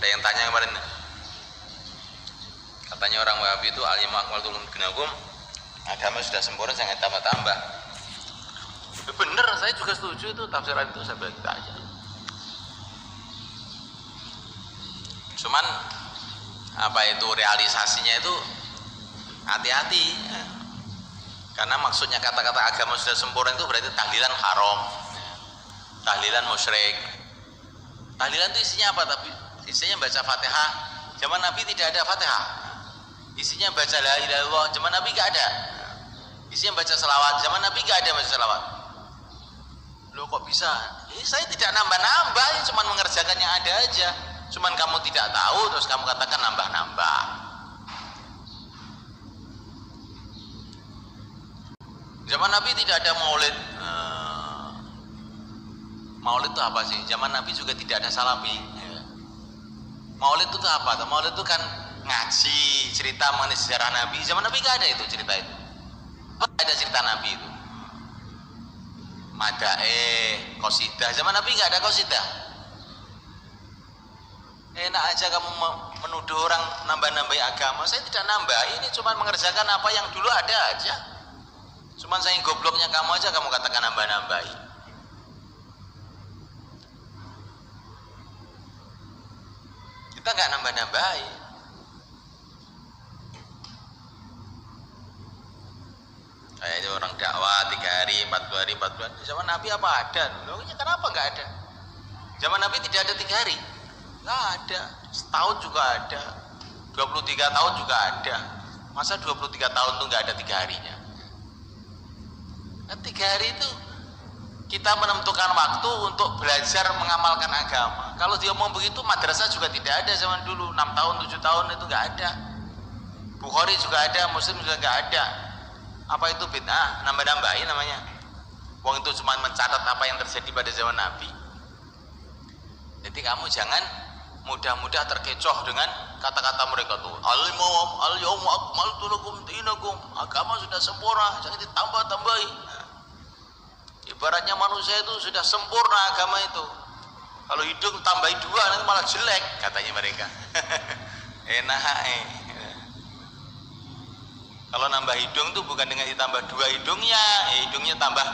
Ada yang tanya kemarin, katanya orang Wahabi itu al-yawma akmaltu lakum dinakum, agama sudah sempurna, jangan tambah-tambah. Bener, saya juga setuju itu tafsiran itu, saya bilang aja. Cuman apa itu realisasinya itu hati-hati ya. Karena maksudnya kata-kata agama sudah sempurna itu berarti tahlilan haram, tahlilan musyrik. Tahlilan itu isinya apa? Tapi isinya baca Fatihah. Zaman Nabi tidak ada Fatihah. Isinya baca la ilaha illallah. Zaman Nabi gak ada. Isinya baca selawat. Zaman Nabi gak ada baca selawat. Loh kok bisa? Saya tidak nambah-nambah, cuma mengerjakan yang ada aja. Cuman kamu tidak tahu terus kamu katakan nambah-nambah. Zaman Nabi tidak ada maulid. Maulid itu apa sih? Zaman Nabi juga tidak ada salafi. Maulid itu apa? Maulid itu kan ngaji, cerita mengenai sejarah Nabi. Zaman Nabi gak ada itu cerita itu. Gak ada cerita Nabi itu. Madae, qasidah. Zaman Nabi gak ada qasidah. Enak aja kamu menuduh orang nambah-nambahi agama. Saya tidak nambah, ini cuma mengerjakan apa yang dulu ada aja. Cuman saya gobloknya kamu aja kamu katakan nambah-nambahi. Kita nggak nambah-nambahi. Kayak itu orang dakwah 3 hari, 40 hari, 40 hari. Zaman Nabi apa ada? Loh, kenapa nggak ada? Zaman Nabi tidak ada 3 hari. Nggak ada. Setahun juga ada. 23 tahun juga ada. Masa 23 tahun tuh nggak ada 3 harinya? Nah, 3 hari itu kita menentukan waktu untuk belajar mengamalkan agama. Kalau dia ngomong begitu, madrasah juga tidak ada zaman dulu. 6 tahun, 7 tahun itu nggak ada. Bukhari juga ada, Muslim juga nggak ada. Apa itu bid'ah? Nambah-nambahin namanya. Wong itu cuma mencatat apa yang terjadi pada zaman Nabi. Jadi kamu jangan mudah-mudah terkecoh dengan kata-kata mereka tuh. Al-yawma akmaltu lakum dinakum. Agama sudah sempurna, jangan ditambah-tambahi. Ibaratnya manusia itu sudah sempurna agama itu. Kalau hidung tambahi 2 nanti malah jelek katanya mereka. Enak. Kalau nambah hidung tuh bukan dengan ditambah 2 hidungnya, hidungnya tambah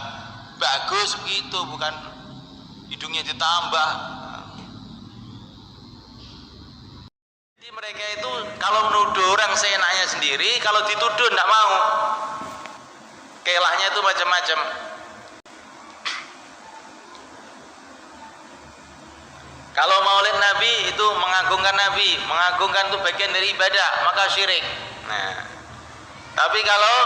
bagus begitu, bukan hidungnya ditambah. Jadi mereka itu kalau menuduh orang seenaknya sendiri, kalau dituduh tidak mau. Kelahnya itu macam-macam. Kalau maulid Nabi itu mengagungkan Nabi, mengagungkan itu bagian dari ibadah, maka syirik. Nah, tapi kalau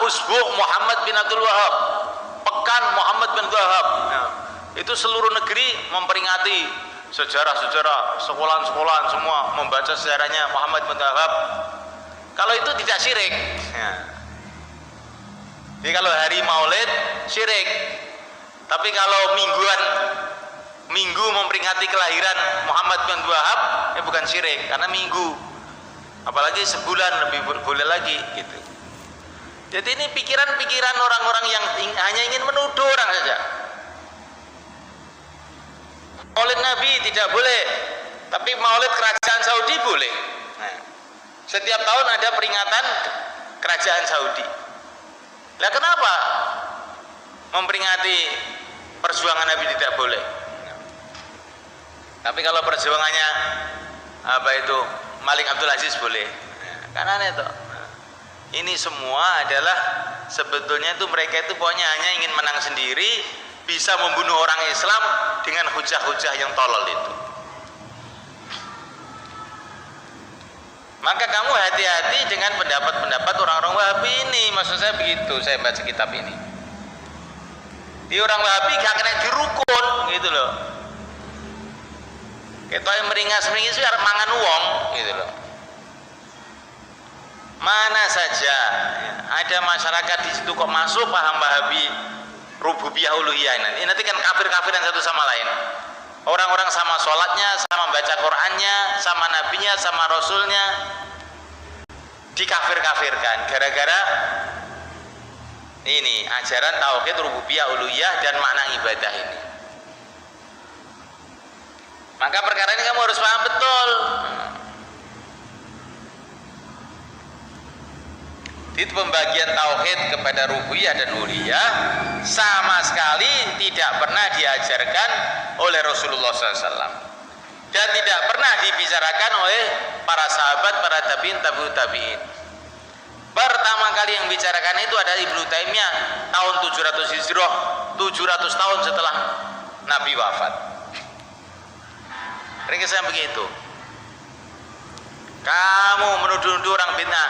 Usbu Muhammad bin Abdul Wahab, pekan Muhammad bin Abdul Wahab, nah, itu seluruh negeri memperingati sejarah-sejarah, sekolahan-sekolahan semua membaca sejarahnya Muhammad bin Abdul Wahab. Kalau itu tidak syirik. Nah, jadi kalau hari maulid syirik. Tapi kalau minggu memperingati kelahiran Muhammad bin Abdul Wahab, bukan syirik karena minggu, apalagi sebulan lebih boleh lagi gitu. Jadi ini pikiran-pikiran orang-orang yang hanya ingin menuduh orang saja. Maulid Nabi tidak boleh, tapi maulid kerajaan Saudi boleh. Nah, setiap tahun ada peringatan kerajaan Saudi. Lah kenapa memperingati perjuangan Nabi tidak boleh? Tapi kalau perjuangannya apa itu Malik Abdul Aziz boleh. Karena itu ini semua adalah sebetulnya itu mereka itu pokoknya hanya ingin menang sendiri, bisa membunuh orang Islam dengan hujah-hujah yang tolol itu. Maka kamu hati-hati dengan pendapat-pendapat orang-orang Wahabi ini. Maksud saya begitu, saya baca kitab ini. Di orang Wahabi gak kena dirukun gitu loh. Kita yang meringas-meringis itu harus mangan uang gitu loh. Mana saja ada masyarakat di situ kok masuk paham Wahabi rububiyah uluhiyah nanti kan kafir-kafiran satu sama lain. Orang-orang sama sholatnya, sama baca Qur'annya, sama nabinya, sama rasulnya dikafir-kafirkan gara-gara ini ajaran tauhid rububiyah uluhiyah dan makna ibadah ini. Maka perkara ini kamu harus paham betul. Di pembagian tauhid kepada rububiyah dan uluhiyah sama sekali tidak pernah diajarkan oleh Rasulullah SAW dan tidak pernah dibicarakan oleh para sahabat, para tabi'in, tabi'ut tabi'in. Pertama kali yang bicarakan itu ada Ibnu Taimiyah tahun 700 Hijrah, 700 tahun setelah Nabi wafat. Ringkasnya begitu. Kamu menuduh-nuduh orang bid'ah.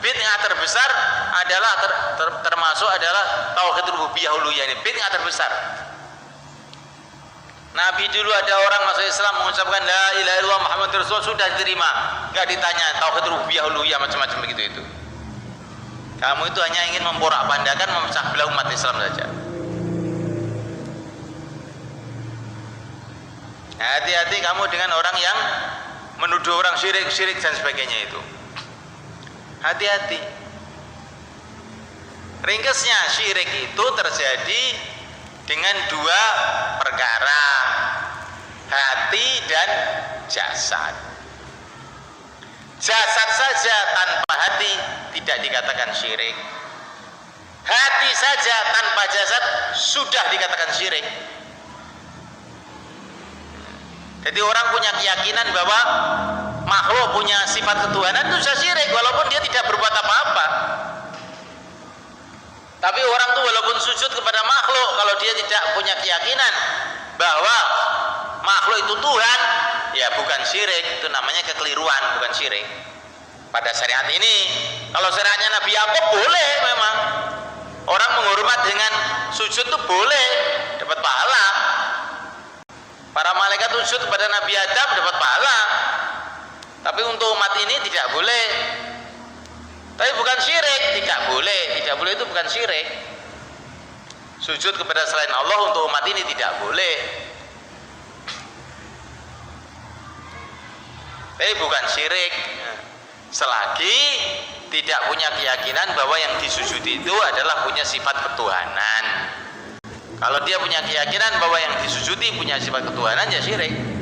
Bid'ah terbesar adalah termasuk adalah tauhid rububiyah uluhiyah, ini bid'ah terbesar. Nabi dulu ada orang masuk Islam mengucapkan la ilaha illallah Muhammadur Rasulullah, sudah diterima, enggak ditanya tauhid rububiyah uluhiyah macam-macam begitu itu. Kamu itu hanya ingin memporak-pandakan, memecah belah umat Islam saja. Hati-hati kamu dengan orang yang menuduh orang syirik dan sebagainya itu. Hati-hati. Ringkasnya syirik itu terjadi dengan dua perkara, hati dan jasad. Jasad saja tanpa hati tidak dikatakan syirik. Hati saja tanpa jasad sudah dikatakan syirik. Jadi orang punya keyakinan bahwa makhluk punya sifat ketuhanan itu sudah syirik walaupun dia tidak berbuat apa-apa. Tapi orang tuh walaupun sujud kepada makhluk, kalau dia tidak punya keyakinan bahwa makhluk itu Tuhan, ya bukan syirik, itu namanya kekeliruan, bukan syirik. Pada syariat ini, kalau syariatnya Nabi Yakub boleh memang. Orang menghormat dengan sujud itu boleh, dapat pahala. Para malaikat sujud kepada Nabi Adam dapat pahala. Tapi untuk umat ini tidak boleh. Tapi bukan syirik, tidak boleh. Tidak boleh itu bukan syirik. Sujud kepada selain Allah untuk umat ini tidak boleh. Tapi bukan syirik. Selagi tidak punya keyakinan bahwa yang disujudi itu adalah punya sifat ketuhanan. Kalau dia punya keyakinan bahwa yang disujudi punya sifat ketuhanan, ya syirik.